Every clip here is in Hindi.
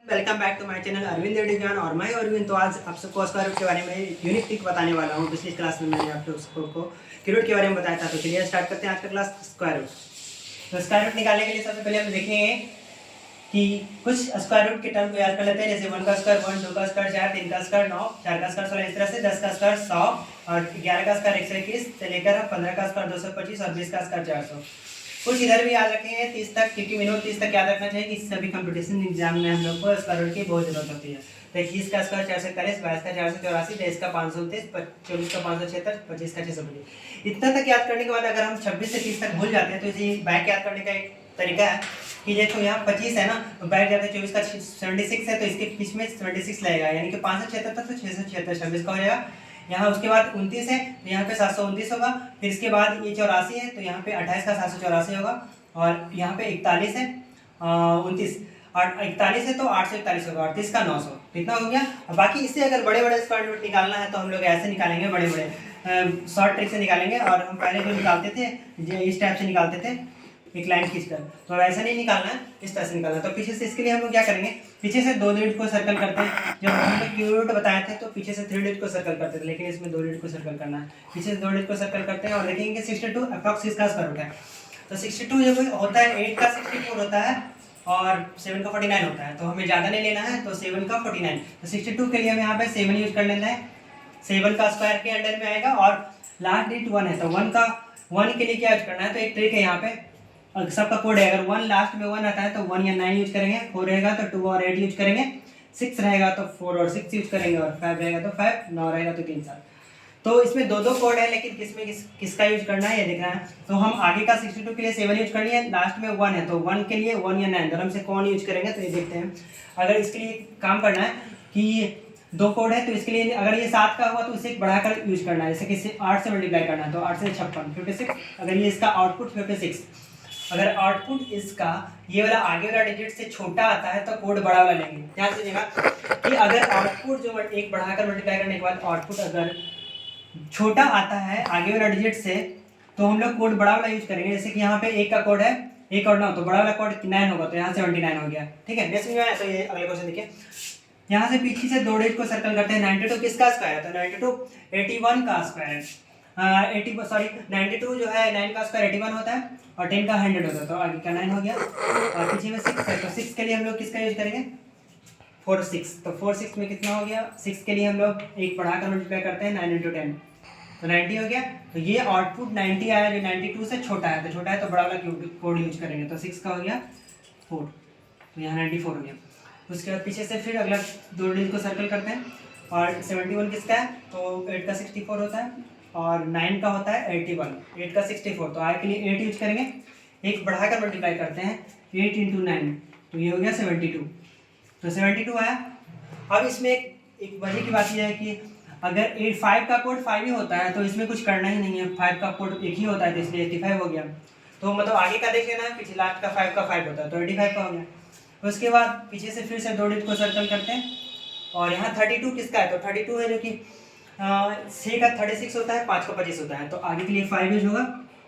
Welcome back to my channel Arvind Reddy और मैं अरविंद। तो आज आप सबको स्क्वायर रूट के बारे में यूनिक ट्रिक बताने वाला हूँ। पिछली क्लास में मैंने आप सबको क्यूरूट के बारे में बताया था। तो चलिए स्टार्ट करते हैं आज का क्लास स्क्वायर रूट। तो स्क्वायर रूट निकालने के लिए सबसे पहले हम देखेंगे कि कुछ स्क्वायर रूट के टर्म को याद कर लेते हैं। जैसे 1 का स्क्वायर 1, 2 का स्क्वायर 4, 3 का स्क्वायर 9, 4 का स्क्वायर 16, इस तरह से 10 का स्क्वायर 100 और 11 का स्क्वायर 121 से लेकर 15 का स्क्वायर 225 और 20 का स्क्वायर 400। कुछ इधर भी याद रखेंगे 30 तक, क्योंकि मिनिमम 30 तक याद रखना चाहिए कि सभी कंपटीशन एग्जाम में हम लोग को स्क्वायर रूट की बहुत जरूरत होती है। तो 21 का स्क्वायर 441, 22 का 484, 23 का 529, 24 का 576, 25 का 625। इतना तक याद करने के बाद अगर हम 26 से 30 तक भूल जाते हैं तो इसी बैक याद करने का एक तरीका है कि देखो यहाँ 25 है ना, तो बैक जाते हैं 24 का 76 है तो इसके बीच में 76 लगेगा, यानी कि 576 तक तो 676 26 का हो जाएगा। यहाँ उसके बाद 29 है तो यहाँ पे 729 होगा। फिर इसके बाद ये 84 है तो यहाँ पे 28 का 784 होगा। और यहाँ पे 41 है 29 41 है तो 841 होगा। 38 का 900, कितना हो गया। और बाकी इससे अगर बड़े बड़े स्क्वायर रूट निकालना है तो हम लोग ऐसे निकालेंगे, बड़े बड़े शॉर्ट ट्रिक से निकालेंगे। और हम पहले जो निकालते थे इस टाइप से निकालते थे, एक लाइन खींचकर। तो ऐसा नहीं निकालना है, इस तरह से निकालना है। तो पीछे से इसके लिए हम लोग क्या करेंगे, पीछे से 2 डिजिट को सर्कल करते हैं। जब हम लोग क्यूब रूट बताए थे तो पीछे से 3 डिजिट को सर्कल करते थे, लेकिन इसमें 2 डिजिट को सर्कल करना है। पीछे से 2 डिजिट को सर्कल करते हैं और देखेंगे 62 अप्रॉक्स इसका स्क्वायर रूट है। तो 62 जब होता है 8 का 64 होता है और 7 का 49 होता है। तो हमें ज़्यादा नहीं लेना है, तो 7 का 49। तो 62 के लिए हम यहाँ पे 7 यूज कर लेना है। 7 का स्क्वायर के अंडर में आएगा और लास्ट डिजिट 1 है तो 1 के लिए क्या यूज करना है। तो एक ट्रिक है यहाँ पे, सबका कोड है। अगर 1 लास्ट में 1 आता है तो 1 या 9 यूज करेंगे, 4 रहेगा तो 2 और 8 यूज करेंगे, 6 रहेगा तो 4 और 6 यूज करेंगे, और 5 रहेगा तो 5, 9 रहेगा तो 3 7। तो इसमें दो कोड है, लेकिन किसका यूज करना है ये देखना है। तो हम आगे का 62 के लिए 7 यूज करनी है, लास्ट में 1 है तो 1 के लिए 1 या 9 दोनों में से कौन यूज करेंगे। तो ये देखते हैं। अगर इसके लिए काम करना है कि 2 कोड है तो इसके लिए अगर ये 7 का हुआ तो इसे बढ़ाकर यूज करना है। जैसे कि 8 से मल्टीप्लाई करना है तो 8 से 56 56। अगर ये इसका आउटपुट 56, अगर आउटपुट इसका ये वाला आगे वाला डिजिट से छोटा आता है तो कोड बड़ा वाला लेंगे। ध्यान से देखिएगा कि अगर आउटपुट जो एक बढ़ाकर मल्टीप्लाई करने के बाद आउटपुट अगर छोटा आता है आगे वाला डिजिट से तो हम लोग कोड बड़ा वाला यूज करेंगे। जैसे कि यहाँ पे 1 का कोड है 1 और 9, तो बड़ा वाला कोड 9 होगा, तो यहाँ 79 हो गया। ठीक है, नेक्स्ट में आया। तो ये अगले क्वेश्चन देखिए। यहाँ से पीछे से 2 डिजिट को सर्कल करते हैं। 92 किसका स्क्वायर है, तो 92 81 का स्क्वायर है। 92 जो है 9 का स्क्वायर 81 होता है और 10 का 100 होता है, तो आगे का 9 हो गया। और पीछे में 6 है तो 6 के लिए हम लोग किसका यूज करेंगे, 4 6। तो 4 6 में कितना हो गया, 6 के लिए हम लोग एक बढ़ाकर मल्टीप्लाई करते हैं 9 × 10 तो 90 हो गया। तो ये आउटपुट 90 आया जो 92 से छोटा है, तो छोटा है तो बड़ा वाला कोड यूज करेंगे। तो 6 का हो गया 4, तो यहाँ 94 हो गया। उसके बाद पीछे से फिर अगला 2 डिजिट को सर्कल करते हैं। और 71 किसका है, तो 8 का 64 होता है और 9 का होता है 81, 8 का 64, तो आगे के लिए 8 यूज करेंगे। एक बढ़ाकर मल्टीप्लाई करते हैं 8 × 9, तो ये हो गया 72, तो 72 आया। अब इसमें एक मजे की बात यह है कि अगर 5 का कोड 5 ही होता है तो इसमें कुछ करना ही नहीं है, 5 का कोड एक ही होता है तो इसलिए 85 हो गया। तो मतलब आगे का देख लेना है, पीछे लास्ट का 5 का 5 होता है तो 85 का हो गया। उसके बाद पीछे से फिर से 2 डिजिट को सर्कल करते हैं और यहाँ 32 किसका है, तो 32 है जो कि 6 का 36 होता है, 5 का 25 होता है, तो आगे के लिए 5 यूज होगा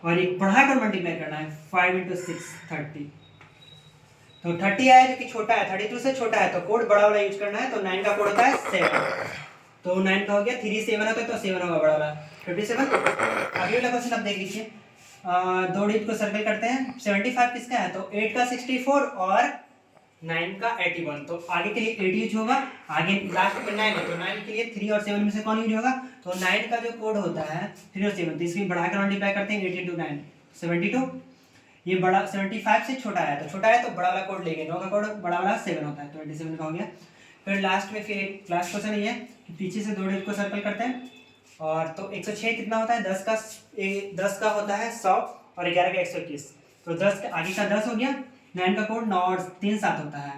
और एक बढ़ाकर मल्टीप्लाई करना है 5 × 6 30। तो 30 आया जो कि छोटा है, 32 से छोटा है तो कोड बड़ा वाला यूज करना है। तो 9 का कोड होता है 7, तो 9 का हो गया। 3 7 होता है तो 7 होगा बड़ा वाला 57। आगे वाला क्वेश्चन आप देख लीजिए। 2 डिजिट को सर्कल करते हैं। 75 किसका है, तो 8 का 64 और 9 का 81, तो आगे के लिए 8 यूज होगा। आगे लास्ट में 9 है तो 9 के लिए 3 और 7 में से कौन यूज होगा, तो 9 का जो कोड होता है 3 और 7, तो इसकी बढ़ाकर मल्टीप्लाई करते हैं 8 × 9 72। ये बड़ा 75 से छोटा है, तो छोटा है तो बड़ा वाला कोड लेंगे। 9 का कोड बड़ा वाला 7 होता है तो 27 का हो गया। फिर लास्ट में फिर एक लास्ट क्वेश्चन ये है कि पीछे से 2 डिजिट को सर्कल करते हैं और तो 106 कितना होता है, 10 का होता है 100 और 11 का 121, तो 10 आगे का 10 हो गया। 9 का कोड 9 और 3 7 होता है,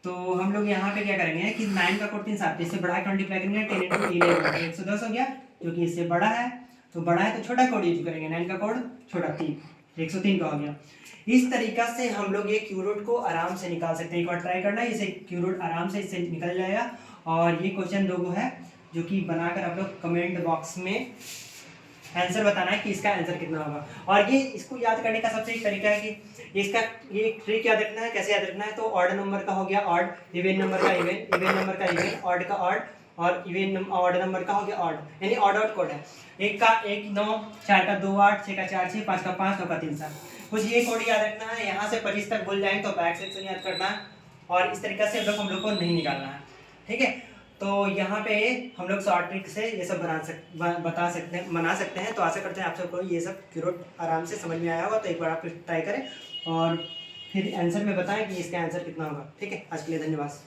तो हम लोग यहाँ पे क्या करेंगे कि 9 का कोड 3 7 इससे बढ़ा के मल्टीप्लाई करेंगे 10 × 11 110 हो गया, जो कि इससे बड़ा है। तो बड़ा है तो छोटा कोड यूज करेंगे, 9 का कोड छोटा 3 103 का हो गया। इस तरीका से हम लोग ये क्यू रूट को आराम से निकाल सकते हैं। एक बार ट्राई करना, इसे क्यू रूट आराम से इससे निकल जाएगा। और ये क्वेश्चन 2 है जो कि बनाकर आप लोग कमेंट बॉक्स में आंसर बताना है कि इसका आंसर कितना होगा। और ये इसको याद करने का सबसे एक तरीका है कि इसका ये ट्रिक याद रखना है। कैसे याद रखना है? तो ऑड नंबर का हो गया ऑड, इवन नंबर का इवन, इवन नंबर का इवन, ऑड का ऑड, और इवन ऑड नंबर का हो गया ऑड, यानी ऑड आउट कोड है। एक का 1 9, 4 का 2 8, 6 का 4 6, 5 का 5, 9 का 3 7। कुछ ये कोड याद रखना है। यहाँ से 25 तक भूल जाएंगे तो बैक सेक्शन याद करना है, और इस तरीका से हम लोग को नहीं निकालना है। ठीक है, तो यहाँ पे हम लोग शॉर्ट ट्रिक से ये सब बना सकते हैं। तो आशा करते हैं आप सबको ये सब कीरोड आराम से समझ में आया होगा। तो एक बार आप ट्राई करें और फिर आंसर में बताएं कि इसका आंसर कितना होगा। ठीक है, आज के लिए धन्यवाद।